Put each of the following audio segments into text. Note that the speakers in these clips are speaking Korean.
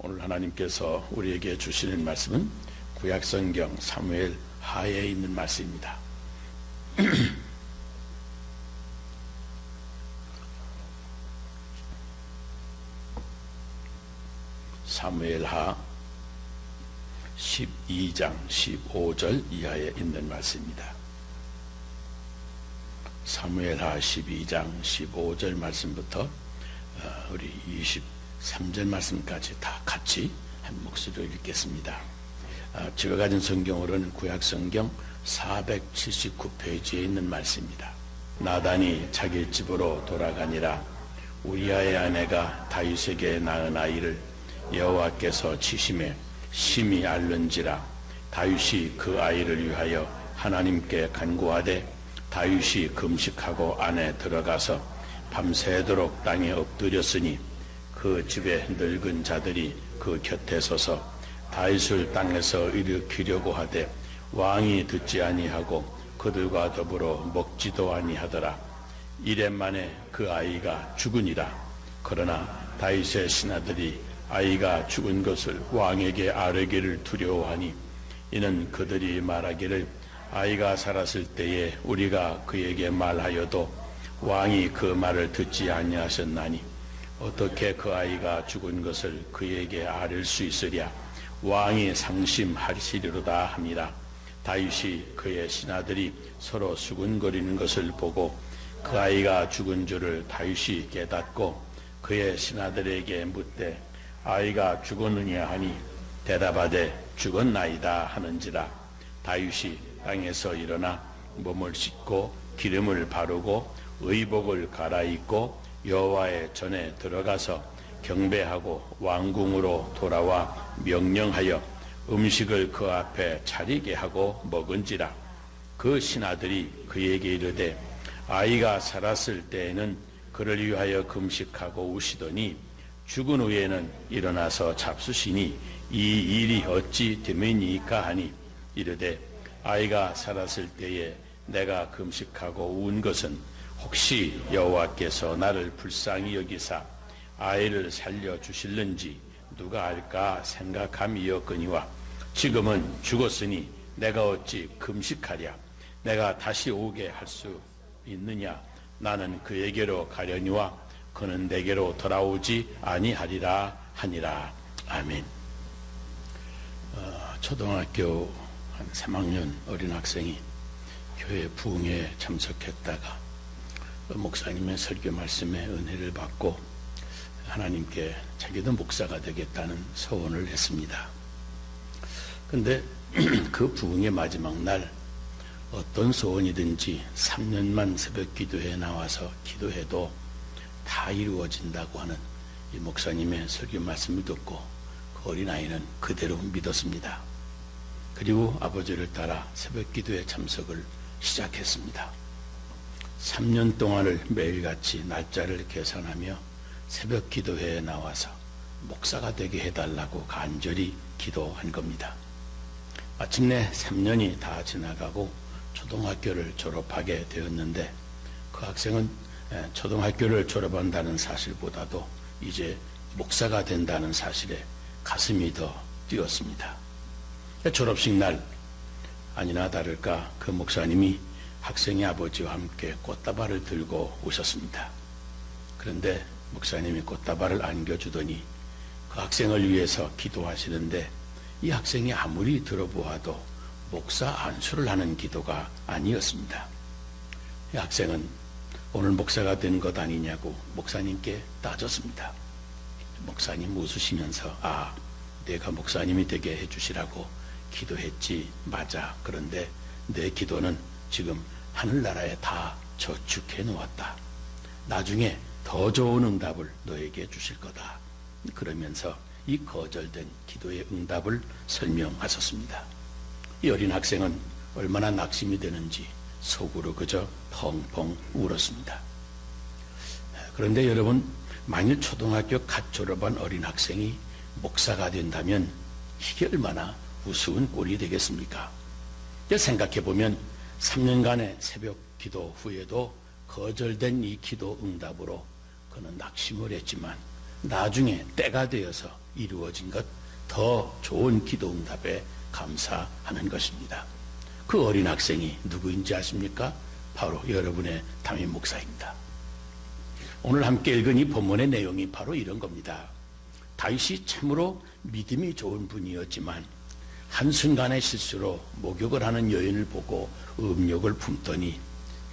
오늘 하나님께서 우리에게 주시는 말씀은 구약성경 사무엘 하에 있는 말씀입니다. 사무엘하 12장 15절 이하에 있는 말씀입니다. 사무엘하 12장 15절 말씀부터 우리 23절 말씀까지 다 같이 한 목소리로 읽겠습니다. 제가 가진 성경으로는 구약성경 479페이지에 있는 말씀입니다. 나단이 자기 집으로 돌아가니라. 우리아의 아내가 다윗에게 낳은 아이를 여호와께서 치심에 심히 앓는지라. 다윗이 그 아이를 위하여 하나님께 간구하되 다윗이 금식하고 안에 들어가서 밤새도록 땅에 엎드렸으니 그 집에 늙은 자들이 그 곁에 서서 다윗을 땅에서 일으키려고 하되 왕이 듣지 아니하고 그들과 더불어 먹지도 아니하더라. 이래 만에 그 아이가 죽으니라. 그러나 다윗의 신하들이 아이가 죽은 것을 왕에게 아뢰기를 두려워하니 이는 그들이 말하기를 아이가 살았을 때에 우리가 그에게 말하여도 왕이 그 말을 듣지 아니하셨나니 어떻게 그 아이가 죽은 것을 그에게 아뢰 수 있으랴. 왕이 상심하시리로다 함이라. 다윗이 그의 신하들이 서로 수군거리는 것을 보고 그 아이가 죽은 줄을 다윗이 깨닫고 그의 신하들에게 묻되 아이가 죽었느냐 하니 대답하되 죽었나이다 하는지라. 다윗이 땅에서 일어나 몸을 씻고 기름을 바르고 의복을 갈아입고 여호와의 전에 들어가서 경배하고 왕궁으로 돌아와 명령하여 음식을 그 앞에 차리게 하고 먹은지라. 그 신하들이 그에게 이르되 아이가 살았을 때에는 그를 위하여 금식하고 우시더니 죽은 후에는 일어나서 잡수시니 이 일이 어찌 됨이니까 하니 이르되 아이가 살았을 때에 내가 금식하고 운 것은 혹시 여호와께서 나를 불쌍히 여기사 아이를 살려주실는지 누가 알까 생각함이었거니와 지금은 죽었으니 내가 어찌 금식하랴. 내가 다시 오게 할 수 있느냐. 나는 그에게로 가려니와 그는 내게로 돌아오지 아니하리라 하니라. 아멘. 초등학교 한 3학년 어린 학생이 교회 부흥회에 참석했다가 목사님의 설교 말씀에 은혜를 받고 하나님께 자기도 목사가 되겠다는 소원을 했습니다. 근데 그 부흥의 마지막 날 어떤 소원이든지 3년만 새벽 기도회에 나와서 기도해도 다 이루어진다고 하는 이 목사님의 설교 말씀을 듣고 그 어린아이는 그대로 믿었습니다. 그리고 아버지를 따라 새벽 기도회 참석을 시작했습니다. 3년 동안을 매일같이 날짜를 계산하며 새벽 기도회에 나와서 목사가 되게 해달라고 간절히 기도한 겁니다. 마침내 3년이 다 지나가고 초등학교를 졸업하게 되었는데 그 학생은 초등학교를 졸업한다는 사실보다도 이제 목사가 된다는 사실에 가슴이 더 뛰었습니다. 졸업식 날 아니나 다를까 그 목사님이 학생의 아버지와 함께 꽃다발을 들고 오셨습니다. 그런데 목사님이 꽃다발을 안겨주더니 그 학생을 위해서 기도하시는데 이 학생이 아무리 들어보아도 목사 안수를 하는 기도가 아니었습니다. 이 학생은 오늘 목사가 된 것 아니냐고 목사님께 따졌습니다. 목사님 웃으시면서 내가 목사님이 되게 해주시라고 기도했지. 맞아. 그런데 내 기도는 지금 하늘나라에 다 저축해 놓았다. 나중에 더 좋은 응답을 너에게 주실 거다. 그러면서 이 거절된 기도의 응답을 설명하셨습니다. 이 어린 학생은 얼마나 낙심이 되는지 속으로 그저 펑펑 울었습니다. 그런데 여러분, 만일 초등학교 갓 졸업한 어린 학생이 목사가 된다면 이게 얼마나 우스운 꼴이 되겠습니까? 생각해보면 3년간의 새벽 기도 후에도 거절된 이 기도 응답으로 그는 낙심을 했지만 나중에 때가 되어서 이루어진 것, 더 좋은 기도 응답에 감사하는 것입니다. 그 어린 학생이 누구인지 아십니까? 바로 여러분의 담임 목사입니다. 오늘 함께 읽은 이 본문의 내용이 바로 이런 겁니다. 다윗이 참으로 믿음이 좋은 분이었지만 한순간의 실수로 목욕을 하는 여인을 보고 음욕을 품더니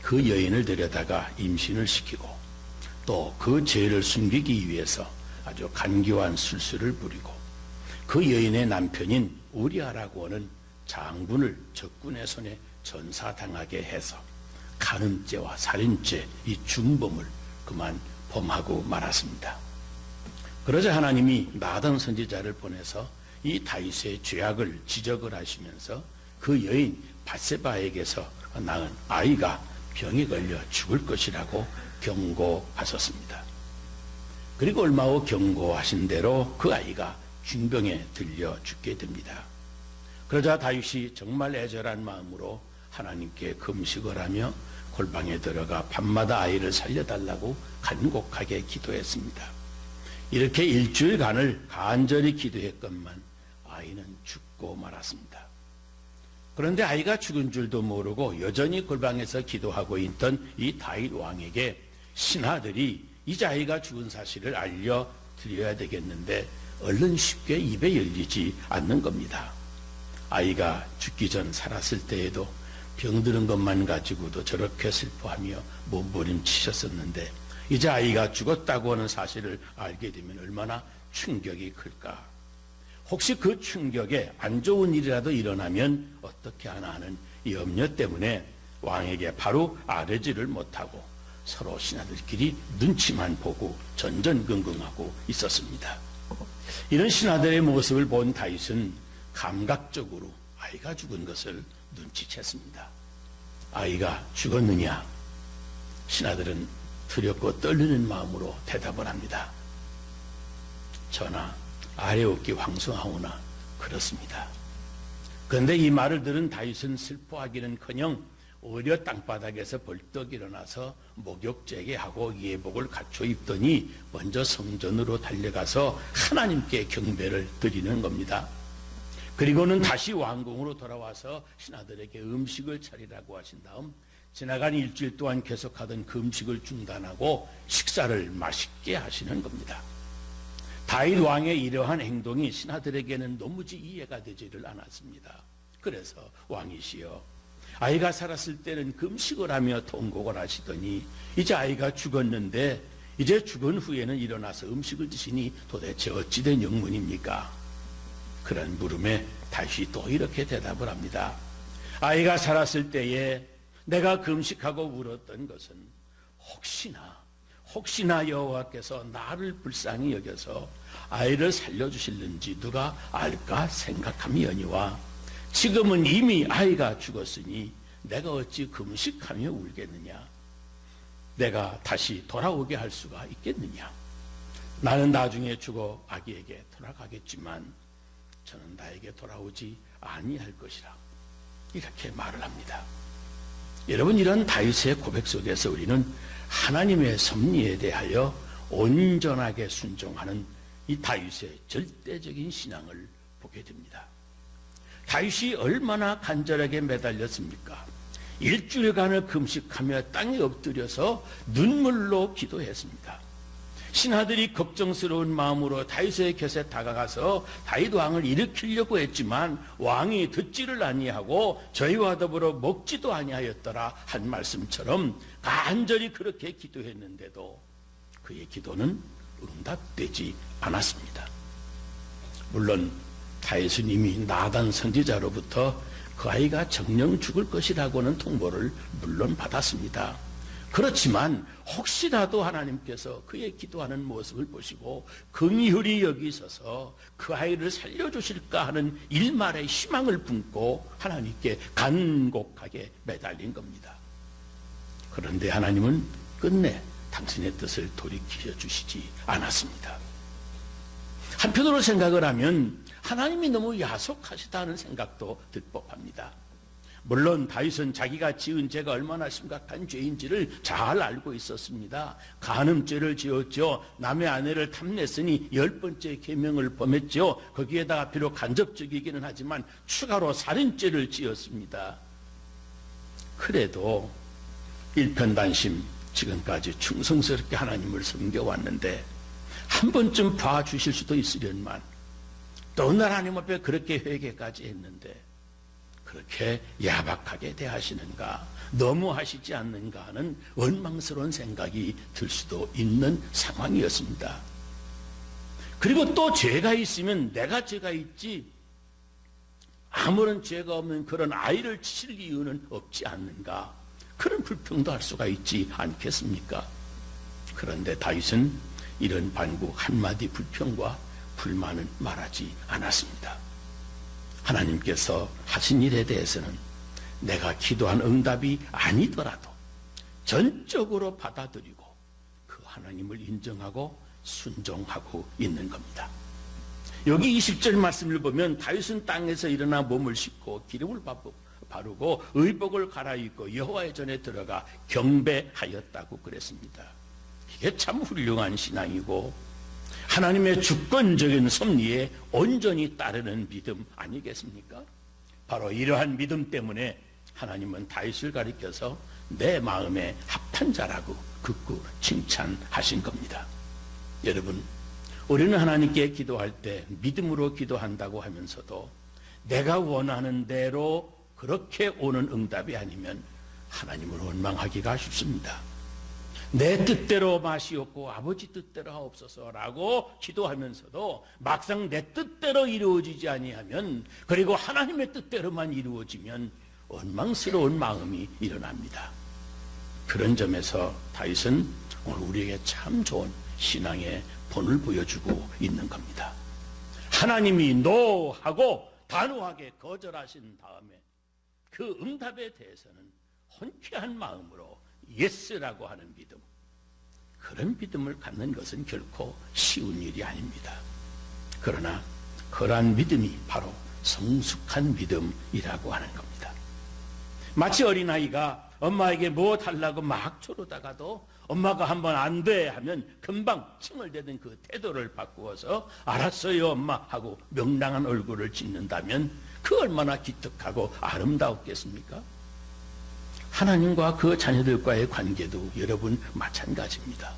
그 여인을 데려다가 임신을 시키고 또 그 죄를 숨기기 위해서 아주 간교한 술수를 부리고 그 여인의 남편인 우리아라고 하는 장군을 적군의 손에 전사당하게 해서 간음죄와 살인죄 이 중범을 그만 범하고 말았습니다. 그러자 하나님이 나단 선지자를 보내서 이 다윗의 죄악을 지적을 하시면서 그 여인 밧세바에게서 낳은 아이가 병에 걸려 죽을 것이라고 경고하셨습니다. 그리고 얼마 후 경고하신 대로 그 아이가 중병에 들려 죽게 됩니다. 그러자 다윗이 정말 애절한 마음으로 하나님께 금식을 하며 골방에 들어가 밤마다 아이를 살려달라고 간곡하게 기도했습니다. 이렇게 일주일간을 간절히 기도했건만 아이는 죽고 말았습니다. 그런데 아이가 죽은 줄도 모르고 여전히 골방에서 기도하고 있던 이 다윗 왕에게 신하들이 이제 아이가 죽은 사실을 알려드려야 되겠는데 얼른 쉽게 입에 열리지 않는 겁니다. 아이가 죽기 전 살았을 때에도 병드는 것만 가지고도 저렇게 슬퍼하며 몸부림치셨었는데 이제 아이가 죽었다고 하는 사실을 알게 되면 얼마나 충격이 클까. 혹시 그 충격에 안 좋은 일이라도 일어나면 어떻게 하나 하는 이 염려 때문에 왕에게 바로 아뢰지를 못하고 서로 신하들끼리 눈치만 보고 전전긍긍하고 있었습니다. 이런 신하들의 모습을 본 다윗은 감각적으로 아이가 죽은 것을 눈치챘습니다. 아이가 죽었느냐? 신하들은 두렵고 떨리는 마음으로 대답을 합니다. 전하, 아뢰옵기 황송하오나 그렇습니다. 그런데 이 말을 들은 다윗은 슬퍼하기는커녕 오히려 땅바닥에서 벌떡 일어나서 목욕제게하고 예복을 갖춰 입더니 먼저 성전으로 달려가서 하나님께 경배를 드리는 겁니다. 그리고는 다시 왕궁으로 돌아와서 신하들에게 음식을 차리라고 하신 다음 지나간 일주일 동안 계속하던 금식을 중단하고 식사를 맛있게 하시는 겁니다. 다윗 왕의 이러한 행동이 신하들에게는 도무지 이해가 되지를 않았습니다. 그래서 왕이시여, 아이가 살았을 때는 금식을 하며 통곡을 하시더니 이제 아이가 죽었는데 이제 죽은 후에는 일어나서 음식을 드시니 도대체 어찌된 영문입니까? 그런 물음에 다윗이 또 이렇게 대답을 합니다. 아이가 살았을 때에 내가 금식하고 울었던 것은 혹시나 여호와께서 나를 불쌍히 여겨서 아이를 살려주실는지 누가 알까 생각함이오니와 지금은 이미 아이가 죽었으니 내가 어찌 금식하며 울겠느냐? 내가 다시 돌아오게 할 수가 있겠느냐? 나는 나중에 죽어 아기에게 돌아가겠지만 저는 나에게 돌아오지 아니할 것이라 이렇게 말을 합니다. 여러분, 이런 다윗의 고백 속에서 우리는 하나님의 섭리에 대하여 온전하게 순종하는 이 다윗의 절대적인 신앙을 보게 됩니다. 다윗이 얼마나 간절하게 매달렸습니까? 일주일간을 금식하며 땅에 엎드려서 눈물로 기도했습니다. 신하들이 걱정스러운 마음으로 다윗의 곁에 다가가서 다윗 왕을 일으키려고 했지만 왕이 듣지를 아니하고 저희와 더불어 먹지도 아니하였더라 한 말씀처럼 간절히 그렇게 기도했는데도 그의 기도는 응답되지 않았습니다. 물론 다윗은 이미 나단 선지자로부터 그 아이가 정령 죽을 것이라고는 통보를 물론 받았습니다. 그렇지만 혹시라도 하나님께서 그의 기도하는 모습을 보시고 긍휼히 여기셔서 그 아이를 살려주실까 하는 일말의 희망을 품고 하나님께 간곡하게 매달린 겁니다. 그런데 하나님은 끝내 당신의 뜻을 돌이켜 주시지 않았습니다. 한편으로 생각을 하면 하나님이 너무 야속하시다는 생각도 들 법합니다. 물론 다윗은 자기가 지은 죄가 얼마나 심각한 죄인지를 잘 알고 있었습니다. 간음죄를 지었죠. 남의 아내를 탐냈으니 10번째 계명을 범했죠. 거기에다가 비록 간접적이기는 하지만 추가로 살인죄를 지었습니다. 그래도 일편단심 지금까지 충성스럽게 하나님을 섬겨왔는데 한 번쯤 봐주실 수도 있으련만 또 오늘 하나님 앞에 그렇게 회개까지 했는데 그렇게 야박하게 대하시는가, 너무하시지 않는가 하는 원망스러운 생각이 들 수도 있는 상황이었습니다. 그리고 또 죄가 있으면 내가 죄가 있지 아무런 죄가 없는 그런 아이를 치실 이유는 없지 않는가, 그런 불평도 할 수가 있지 않겠습니까? 그런데 다윗은 이런 반국 한마디 불평과 불만은 말하지 않았습니다. 하나님께서 하신 일에 대해서는 내가 기도한 응답이 아니더라도 전적으로 받아들이고 그 하나님을 인정하고 순종하고 있는 겁니다. 여기 20절 말씀을 보면 다윗은 땅에서 일어나 몸을 씻고 기름을 바르고 의복을 갈아입고 여호와의 전에 들어가 경배하였다고 그랬습니다. 이게 참 훌륭한 신앙이고 하나님의 주권적인 섭리에 온전히 따르는 믿음 아니겠습니까? 바로 이러한 믿음 때문에 하나님은 다윗을 가리켜서 내 마음에 합한 자라고 극구 칭찬하신 겁니다. 여러분, 우리는 하나님께 기도할 때 믿음으로 기도한다고 하면서도 내가 원하는 대로 그렇게 오는 응답이 아니면 하나님을 원망하기가 쉽습니다. 내 뜻대로 마시옵고 아버지 뜻대로 하옵소서라고 기도하면서도 막상 내 뜻대로 이루어지지 아니하면, 그리고 하나님의 뜻대로만 이루어지면 원망스러운 마음이 일어납니다. 그런 점에서 다윗은 오늘 우리에게 참 좋은 신앙의 본을 보여주고 있는 겁니다. 하나님이 노하고 단호하게 거절하신 다음에 그 응답에 대해서는 흔쾌한 마음으로 예스라고 하는 믿음, 그런 믿음을 갖는 것은 결코 쉬운 일이 아닙니다. 그러나 그러한 믿음이 바로 성숙한 믿음이라고 하는 겁니다. 마치 어린아이가 엄마에게 뭐 달라고 막 조르다가도 엄마가 한번 안 돼 하면 금방 칭얼대던 그 태도를 바꾸어서 알았어요 엄마 하고 명랑한 얼굴을 짓는다면 그 얼마나 기특하고 아름다웠겠습니까? 하나님과 그 자녀들과의 관계도 여러분 마찬가지입니다.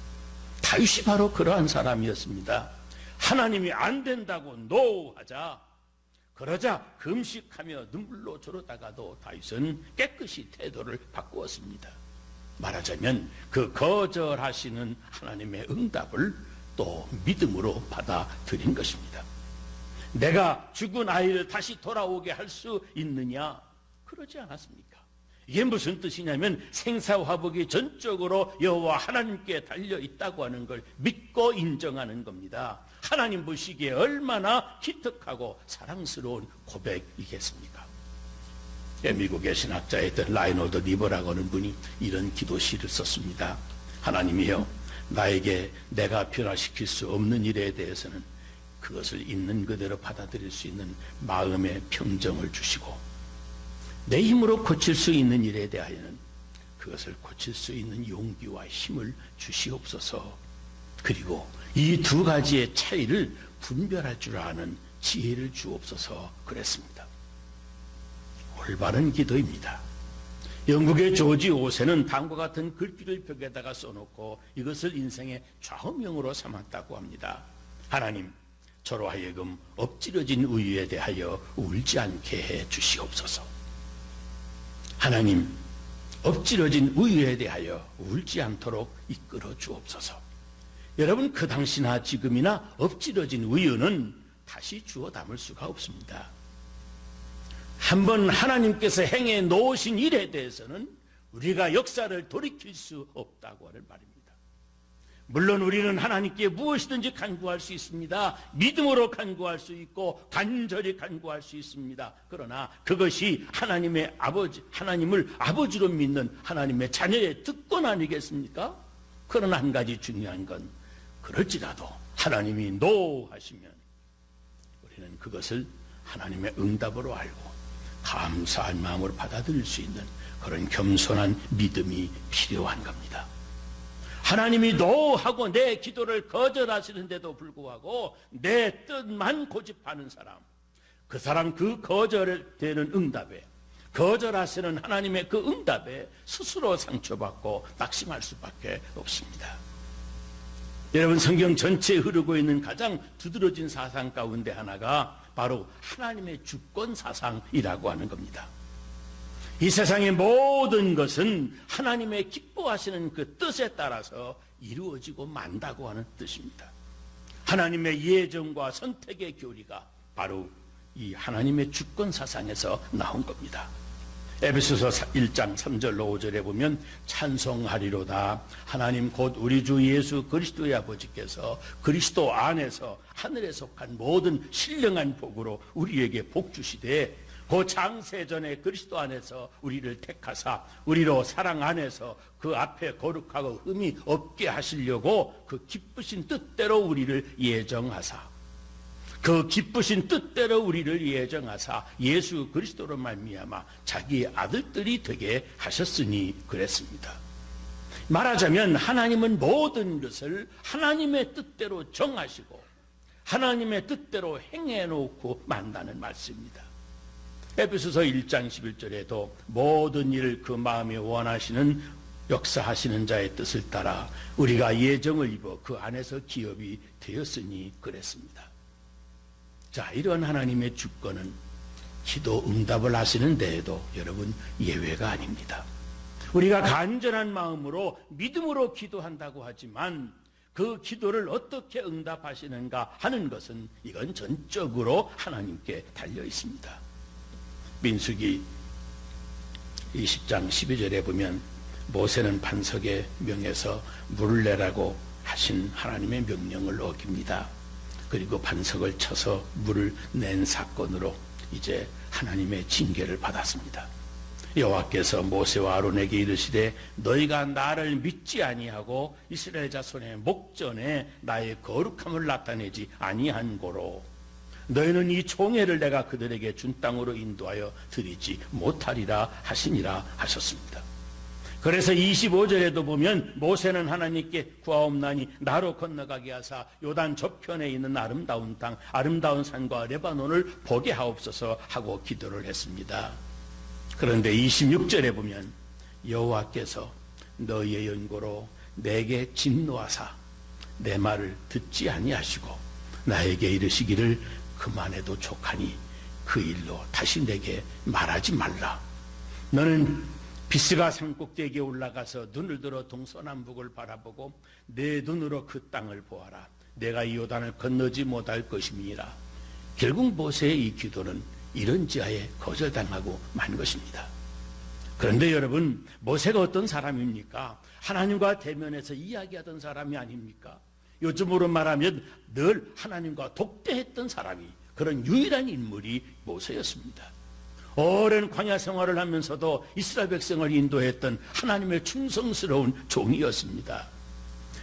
다윗이 바로 그러한 사람이었습니다. 하나님이 안 된다고 노하자, 그러자 금식하며 눈물로 조르다가도 다윗은 깨끗이 태도를 바꾸었습니다. 말하자면 그 거절하시는 하나님의 응답을 또 믿음으로 받아들인 것입니다. 내가 죽은 아이를 다시 돌아오게 할 수 있느냐? 그러지 않았습니까? 이게 무슨 뜻이냐면 생사화복이 전적으로 여호와 하나님께 달려 있다고 하는 걸 믿고 인정하는 겁니다. 하나님 보시기에 얼마나 기특하고 사랑스러운 고백이겠습니까? 미국의 신학자였던 라이노드 리버라고 하는 분이 이런 기도시를 썼습니다. 하나님이여, 나에게 내가 변화시킬 수 없는 일에 대해서는 그것을 있는 그대로 받아들일 수 있는 마음의 평정을 주시고, 내 힘으로 고칠 수 있는 일에 대하여는 그것을 고칠 수 있는 용기와 힘을 주시옵소서. 그리고 이 두 가지의 차이를 분별할 줄 아는 지혜를 주옵소서 그랬습니다. 올바른 기도입니다. 영국의 조지 5세는 다음과 같은 글귀를 벽에다가 써놓고 이것을 인생의 좌우명으로 삼았다고 합니다. 하나님, 저로 하여금 엎질러진 우유에 대하여 울지 않게 해 주시옵소서. 하나님, 엎질러진 우유에 대하여 울지 않도록 이끌어 주옵소서. 여러분, 그 당시나 지금이나 엎질러진 우유는 다시 주워 담을 수가 없습니다. 한번 하나님께서 행해 놓으신 일에 대해서는 우리가 역사를 돌이킬 수 없다고 하는 말입니다. 물론 우리는 하나님께 무엇이든지 간구할 수 있습니다. 믿음으로 간구할 수 있고 간절히 간구할 수 있습니다. 그러나 그것이 하나님의 아버지, 하나님을 아버지로 믿는 하나님의 자녀의 특권 아니겠습니까? 그러나 한 가지 중요한 건, 그럴지라도 하나님이 노하시면 우리는 그것을 하나님의 응답으로 알고 감사한 마음으로 받아들일 수 있는 그런 겸손한 믿음이 필요한 겁니다. 하나님이 노하고 내 기도를 거절하시는데도 불구하고 내 뜻만 고집하는 사람, 그 사람 그 거절되는 응답에, 거절하시는 하나님의 그 응답에 스스로 상처받고 낙심할 수밖에 없습니다. 여러분, 성경 전체에 흐르고 있는 가장 두드러진 사상 가운데 하나가 바로 하나님의 주권 사상이라고 하는 겁니다. 이 세상의 모든 것은 하나님의 기뻐하시는 그 뜻에 따라서 이루어지고 만다고 하는 뜻입니다. 하나님의 예정과 선택의 교리가 바로 이 하나님의 주권 사상에서 나온 겁니다. 에베소서 1장 3절 5절에 보면 찬송하리로다 하나님 곧 우리 주 예수 그리스도의 아버지께서 그리스도 안에서 하늘에 속한 모든 신령한 복으로 우리에게 복 주시되 그 창세전에 그리스도 안에서 우리를 택하사 우리로 사랑 안에서 그 앞에 거룩하고 흠이 없게 하시려고 그 기쁘신 뜻대로 우리를 예정하사, 그 기쁘신 뜻대로 우리를 예정하사 예수 그리스도로 말미암아 자기의 아들들이 되게 하셨으니 그랬습니다. 말하자면 하나님은 모든 것을 하나님의 뜻대로 정하시고 하나님의 뜻대로 행해놓고 만다는 말씀입니다. 에베소서 1장 11절에도 모든 일을 그 마음에 원하시는 역사하시는 자의 뜻을 따라 우리가 예정을 입어 그 안에서 기업이 되었으니 그랬습니다. 자, 이런 하나님의 주권은 기도 응답을 하시는 데에도 여러분 예외가 아닙니다. 우리가 간절한 마음으로 믿음으로 기도한다고 하지만 그 기도를 어떻게 응답하시는가 하는 것은 이건 전적으로 하나님께 달려 있습니다. 민수기 20장 12절에 보면 모세는 반석에 명해서 물을 내라고 하신 하나님의 명령을 어깁니다. 그리고 반석을 쳐서 물을 낸 사건으로 이제 하나님의 징계를 받았습니다. 여호와께서 모세와 아론에게 이르시되 너희가 나를 믿지 아니하고 이스라엘 자손의 목전에 나의 거룩함을 나타내지 아니한 고로 너희는 이 총회를 내가 그들에게 준 땅으로 인도하여 드리지 못하리라 하시니라 하셨습니다. 그래서 25절에도 보면 모세는 하나님께 구하옵나니 나로 건너가게 하사 요단 저편에 있는 아름다운 땅, 아름다운 산과 레바논을 보게 하옵소서 하고 기도를 했습니다. 그런데 26절에 보면 여호와께서 너희의 연고로 내게 진노하사 내 말을 듣지 아니하시고 나에게 이르시기를 그만해도 족하니 그 일로 다시 내게 말하지 말라. 너는 비스가 산꼭대기에 올라가서 눈을 들어 동서남북을 바라보고 내 눈으로 그 땅을 보아라. 내가 이 요단을 건너지 못할 것임이니라. 결국 모세의 이 기도는 이런 지하에 거절당하고 만 것입니다. 그런데 여러분, 모세가 어떤 사람입니까? 하나님과 대면해서 이야기하던 사람이 아닙니까? 요즘으로 말하면 늘 하나님과 독대했던 사람이, 그런 유일한 인물이 모세였습니다. 오랜 광야 생활을 하면서도 이스라엘 백성을 인도했던 하나님의 충성스러운 종이었습니다.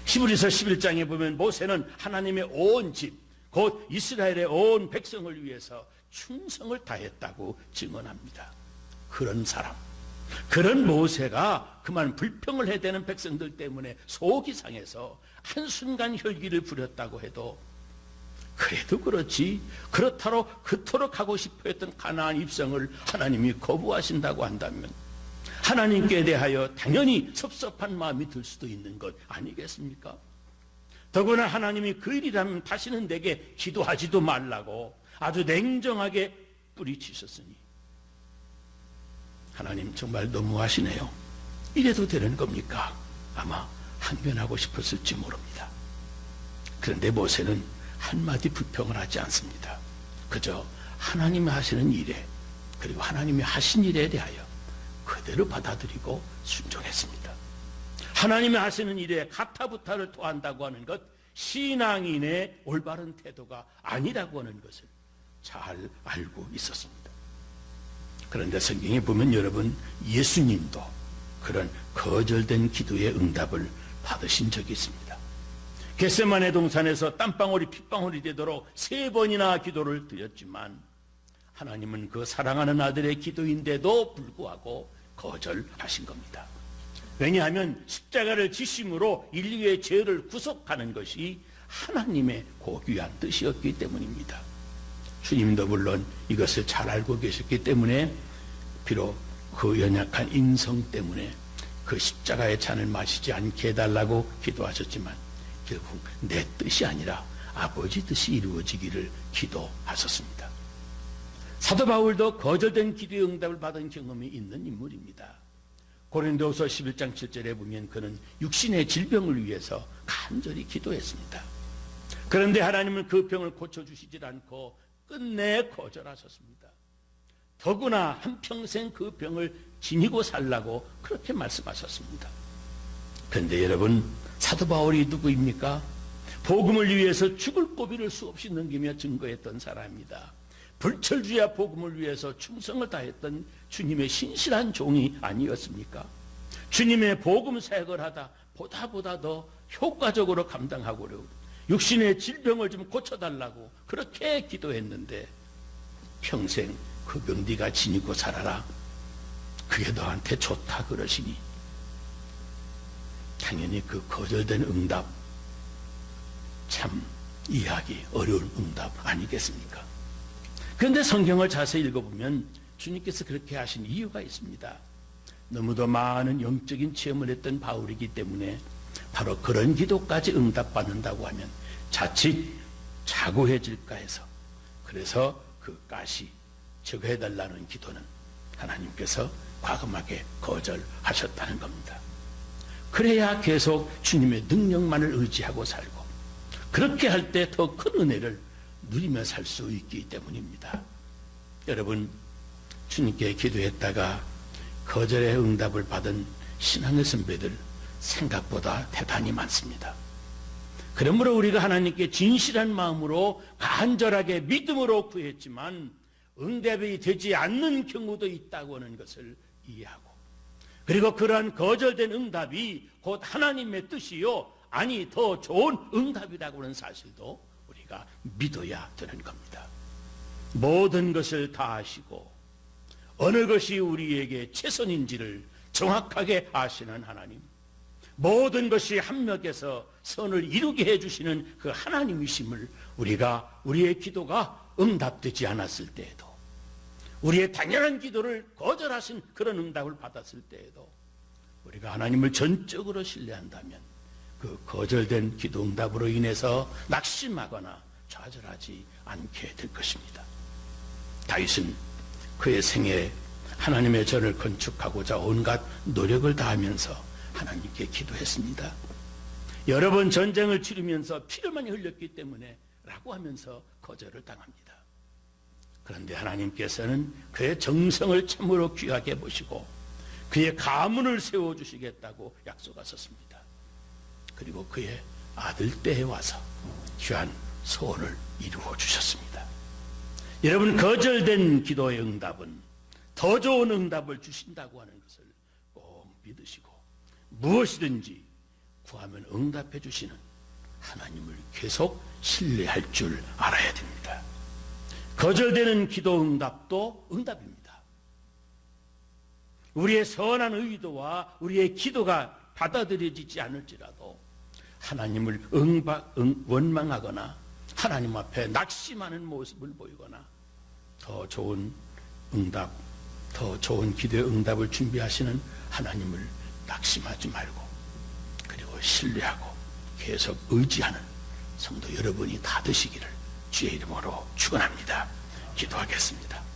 히브리서 11장에 보면 모세는 하나님의 온 집, 곧 이스라엘의 온 백성을 위해서 충성을 다했다고 증언합니다. 그런 사람, 그런 모세가 그만 불평을 해대는 백성들 때문에 속이 상해서 한순간 혈기를 부렸다고 해도, 그래도 그렇지 그토록 하고 싶어 했던 가나안 입성을 하나님이 거부하신다고 한다면 하나님께 대하여 당연히 섭섭한 마음이 들 수도 있는 것 아니겠습니까? 더구나 하나님이 그 일이라면 다시는 내게 기도하지도 말라고 아주 냉정하게 뿌리치셨으니 하나님 정말 너무하시네요. 이래도 되는 겁니까? 아마 항변하고 싶었을지 모릅니다. 그런데 모세는 한마디 불평을 하지 않습니다. 그저 하나님이 하시는 일에, 그리고 하나님이 하신 일에 대하여 그대로 받아들이고 순종했습니다. 하나님이 하시는 일에 가타부타를 토한다고 하는 것, 신앙인의 올바른 태도가 아니라고 하는 것을 잘 알고 있었습니다. 그런데 성경에 보면 여러분, 예수님도 그런 거절된 기도의 응답을 받으신 적이 있습니다. 겟세마네 동산에서 땀방울이 핏방울이 되도록 3번이나 기도를 드렸지만 하나님은 그 사랑하는 아들의 기도인데도 불구하고 거절하신 겁니다. 왜냐하면 십자가를 지심으로 인류의 죄를 구속하는 것이 하나님의 고귀한 뜻이었기 때문입니다. 주님도 물론 이것을 잘 알고 계셨기 때문에 비록 그 연약한 인성 때문에 그 십자가의 잔을 마시지 않게 해달라고 기도하셨지만 결국 내 뜻이 아니라 아버지 뜻이 이루어지기를 기도하셨습니다. 사도 바울도 거절된 기도의 응답을 받은 경험이 있는 인물입니다. 고린도후서 11장 7절에 보면 그는 육신의 질병을 위해서 간절히 기도했습니다. 그런데 하나님은 그 병을 고쳐주시질 않고 끝내 거절하셨습니다. 더구나 한평생 그 병을 지니고 살라고 그렇게 말씀하셨습니다. 그런데 여러분, 사도 바울이 누구입니까? 복음을 위해서 죽을 고비를 수없이 넘기며 증거했던 사람입니다. 불철주야 복음을 위해서 충성을 다했던 주님의 신실한 종이 아니었습니까? 주님의 복음 사역을 하다 보다 더 효과적으로 감당하고려 육신의 질병을 좀 고쳐달라고 그렇게 기도했는데 평생 그 병 네가 지니고 살아라, 그게 너한테 좋다 그러시니 당연히 그 거절된 응답, 참 이해하기 어려운 응답 아니겠습니까? 그런데 성경을 자세히 읽어보면 주님께서 그렇게 하신 이유가 있습니다. 너무도 많은 영적인 체험을 했던 바울이기 때문에 바로 그런 기도까지 응답받는다고 하면 자칫 자고해질까 해서, 그래서 그 가시 제거해달라는 기도는 하나님께서 과감하게 거절하셨다는 겁니다. 그래야 계속 주님의 능력만을 의지하고 살고 그렇게 할 때 더 큰 은혜를 누리며 살 수 있기 때문입니다. 여러분, 주님께 기도했다가 거절의 응답을 받은 신앙의 선배들 생각보다 대단히 많습니다. 그러므로 우리가 하나님께 진실한 마음으로 간절하게 믿음으로 구했지만 응답이 되지 않는 경우도 있다고 하는 것을 이해하고, 그리고 그러한 거절된 응답이 곧 하나님의 뜻이요 아니 더 좋은 응답이라고 하는 사실도 우리가 믿어야 되는 겁니다. 모든 것을 다 아시고 어느 것이 우리에게 최선인지를 정확하게 아시는 하나님, 모든 것이 합력해서 선을 이루게 해주시는 그 하나님이심을 우리의 기도가 응답되지 않았을 때에도, 우리의 당연한 기도를 거절하신 그런 응답을 받았을 때에도 우리가 하나님을 전적으로 신뢰한다면 그 거절된 기도 응답으로 인해서 낙심하거나 좌절하지 않게 될 것입니다. 다윗은 그의 생애에 하나님의 전을 건축하고자 온갖 노력을 다하면서 하나님께 기도했습니다. 여러 번 전쟁을 치르면서 피를 많이 흘렸기 때문에 라고 하면서 거절을 당합니다. 그런데 하나님께서는 그의 정성을 참으로 귀하게 보시고 그의 가문을 세워주시겠다고 약속하셨습니다. 그리고 그의 아들 때에 와서 귀한 소원을 이루어 주셨습니다. 여러분, 거절된 기도의 응답은 더 좋은 응답을 주신다고 하는 것을 꼭 믿으시고 무엇이든지 구하면 응답해 주시는 하나님을 계속 신뢰할 줄 알아야 됩니다. 거절되는 기도 응답도 응답입니다. 우리의 선한 의도와 우리의 기도가 받아들여지지 않을지라도 하나님을 원망하거나 하나님 앞에 낙심하는 모습을 보이거나 더 좋은 응답, 더 좋은 기도의 응답을 준비하시는 하나님을 낙심하지 말고 그리고 신뢰하고 계속 의지하는 성도 여러분이 다 되시기를 주의 이름으로 축원합니다. 기도하겠습니다.